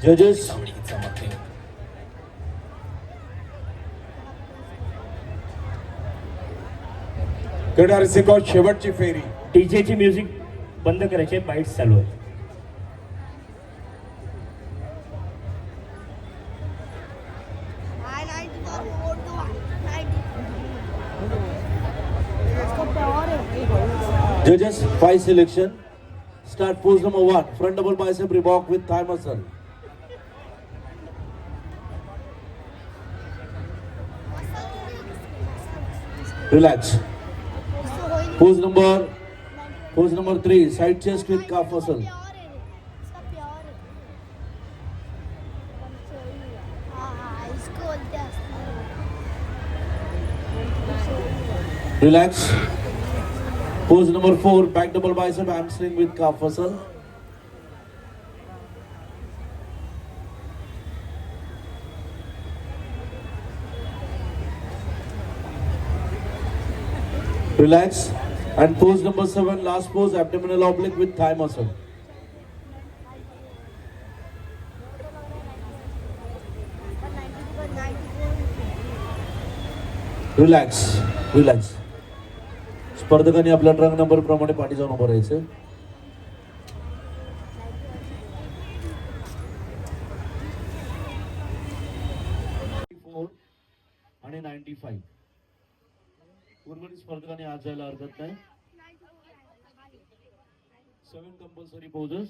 जजेस गडार सिको शेवटची फेरी. डीजेची म्युझिक बंद करायचे, बाईट्स चालू आहे. Judges, 5 selection. Start pose number 1. Front double bicep reebok with thigh muscle. Relax. Pose number 3. Side chest with calf muscle. Relax. Pose number 4. Back double bicep hamstring with calf muscle. Relax. And pose number 7, last pose, abdominal oblique with thigh muscle. Relax. Relax. स्पर्धकांनी आपल्या trunk number प्रमाणे पाठी जाऊन उभं राहायचं. आणि 95. उर्वरित स्पर्धकांनी आज जायला हरकत नाही. 7 compulsory poses.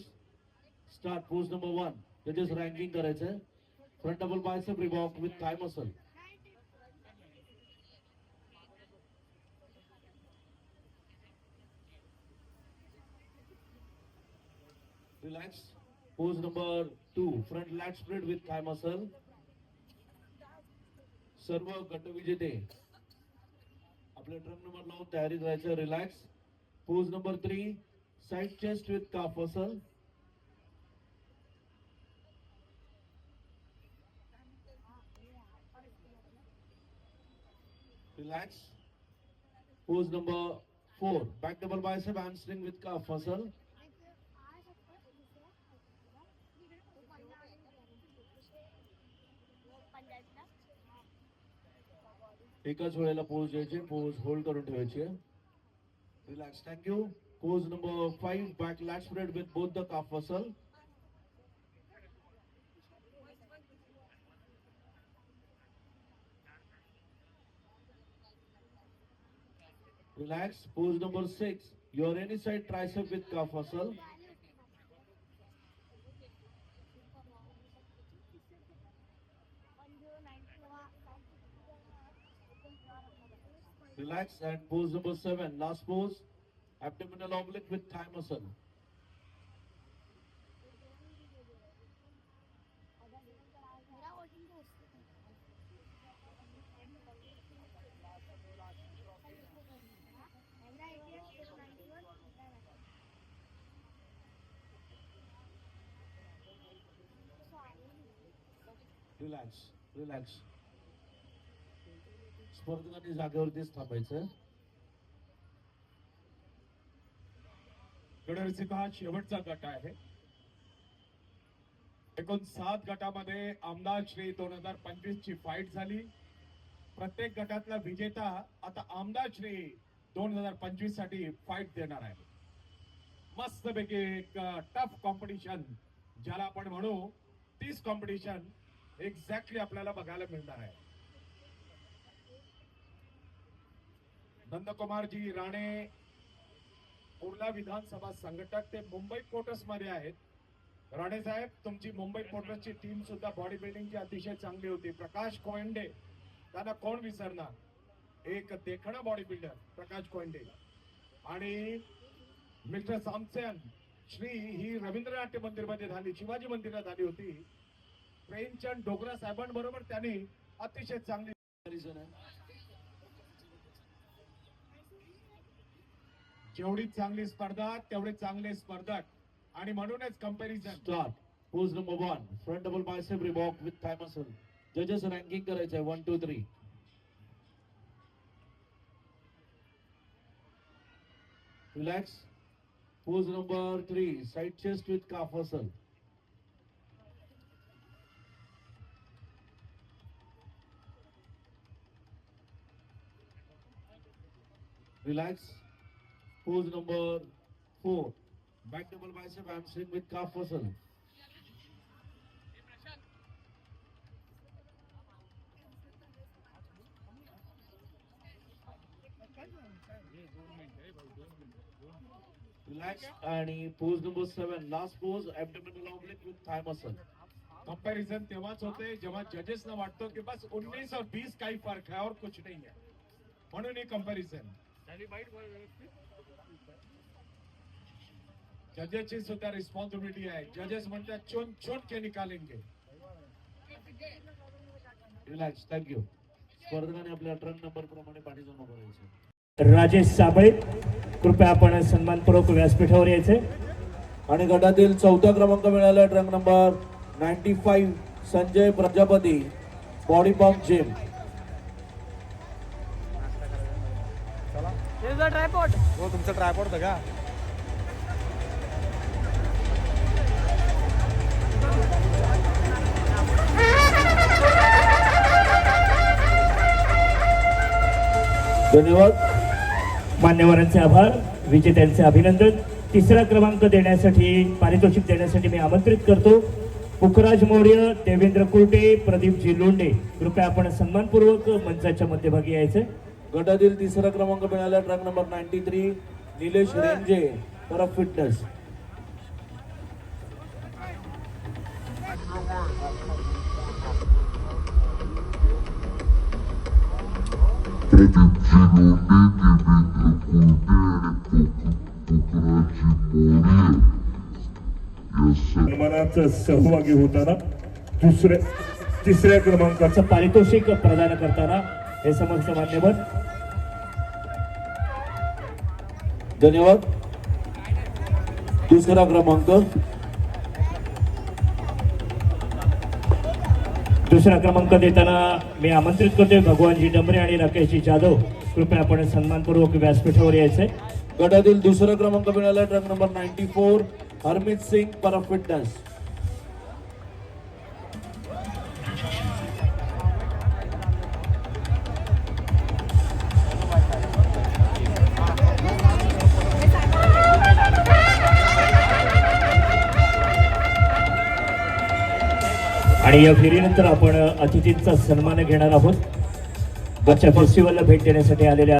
Start pose number 1. जजेस रँकिंग करायचं. फ्रंट डबल बायसेप रिबॉक with thigh muscle. Relax. Pose number 2. Front lat spread with thigh muscle. सर्व गटविजेते आपल्या ट्रंक नंबर लावून तयारीत राहायचं. Relax. Pose number 3. Side chest with calf muscle. Relax. Pose number 4. Back double bicep hamstring with calf muscle. एकाच वेळेला pose द्यायचे. Pose hold करून ठेवायचे. Relax. Thank you. Pose number 5. Back lat spread with both the calf muscle. Relax. Pose number 6. Your any side tricep with calf muscle. Relax. And pose number 7. Last pose. Abdominal oblique with thigh muscle. Relax. Relax. स्पर्धकांनी जागेवरतीच थांबायचं. गडरसिका हा शेवटचा गट आहे. एकूण 7 गटामध्ये आमदार श्री 2025 ची फाईट झाली. प्रत्येक गटातला विजेता आता आमदार श्री 2025 साठी फाईट देणार आहे. मस्तपैकी एक टफ कॉम्पिटिशन ज्याला आपण म्हणू, तीच कॉम्पिटिशन एक्झॅक्टली आपल्याला बघायला मिळणार आहे. नंदकुमारजी राणे कुर्ला विधानसभा संघटक, ते मुंबई पोर्टर्स मध्ये आहेत. राणे साहेब, तुमची मुंबई पोर्टर्सची टीम सुद्धा बॉडी बिल्डिंगची अतिशय चांगली होती. प्रकाश कोयंडे, त्यांना कोण विसरणार, एक देखणा बॉडी बिल्डर प्रकाश कोयंडे. आणि मिस्टर सॅमसन श्री ही रवींद्र नाट्य मंदिर मध्ये झाली, शिवाजी मंदिरात झाली होती. प्रेमचंद डोगरा साहेबांबरोबर त्यांनी अतिशय चांगली. जेवढी चांगली स्पर्धा तेवढे चांगले स्पर्धक, आणि म्हणूनच comparison. Start. Pose number 1. Front double bicep रिबॉक विथ थाय मसल. जजेस रँकिंग करायचं आहे 1 2 3. Relax. Pose number 3. Side chest with calf muscle. Relax. Pose number 4. Back double bicep hamstring with calf muscle. Relax. आणि pose number 7. Last pose, abdominal oblique with thigh muscle. Comparison तेव्हाच होते जेव्हा जजेसना वाटतो की बस 19 और 20 का ही फर्क है और कुछ नहीं है म्हणून ही कंपैरिजन जजेसची सुद्धा रिस्पॉन्सिबिलिटी आहे जजेस म्हणतात चुन चुन के निकालेंगे रिलॅक्स. थँक्यू. स्पर्धकाने आपल्या ट्रक नंबर प्रमाणे पाठी जमा करायचे. राजेश साबळे कृपया आपण सन्मानपूर्वक व्यासपीठावर यायचे. आणि गटातील 4था क्रमांक मिळाला truck number 95 Sanjay Prajapati body pump gym. Tripod हो तुमचं ट्रायपॉड बघा. धन्यवाद. मान्यवरांचे आभार, विजेत्यांचे अभिनंदन. तिसरा क्रमांक देण्यासाठी पारितोषिक देण्यासाठी मी आमंत्रित करतो पुखराज मौर्य, देवेंद्र कुर्टे, प्रदीपजी लोंढे. कृपया आपण सन्मानपूर्वक मंचाच्या मध्यभागी यायचे. गटातील 3रा क्रमांक मिळाला truck number 93 Nilesh Renje for fitness. सन्मानाचा सहभागी होताना तिसऱ्या क्रमांकाचा पारितोषिक प्रदान करताना हे समस्त मान्यवर. धन्यवाद. दुसरा क्रमांक दुसरा क्रमांक देताना मी आमंत्रित करतोय भगवानजी डमरे आणि राकेशजी जाधव. कृपया आपण सन्मानपूर्वक व्यासपीठावर यायचे. गटातील 2रा क्रमांक मिळाला truck number 94 Harmeet sing for fitness. आणि या फेरीनंतर आपण अतिथींचा सन्मान घेणार आहोत. आजच्या फेस्टिवलला भेट देण्यासाठी आलेल्या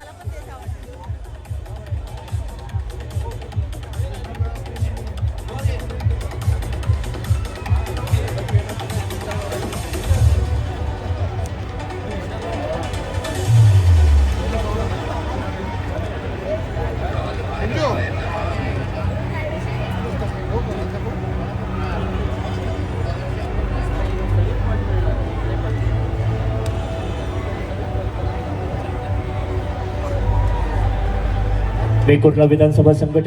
वेकोटला विधानसभा संघटना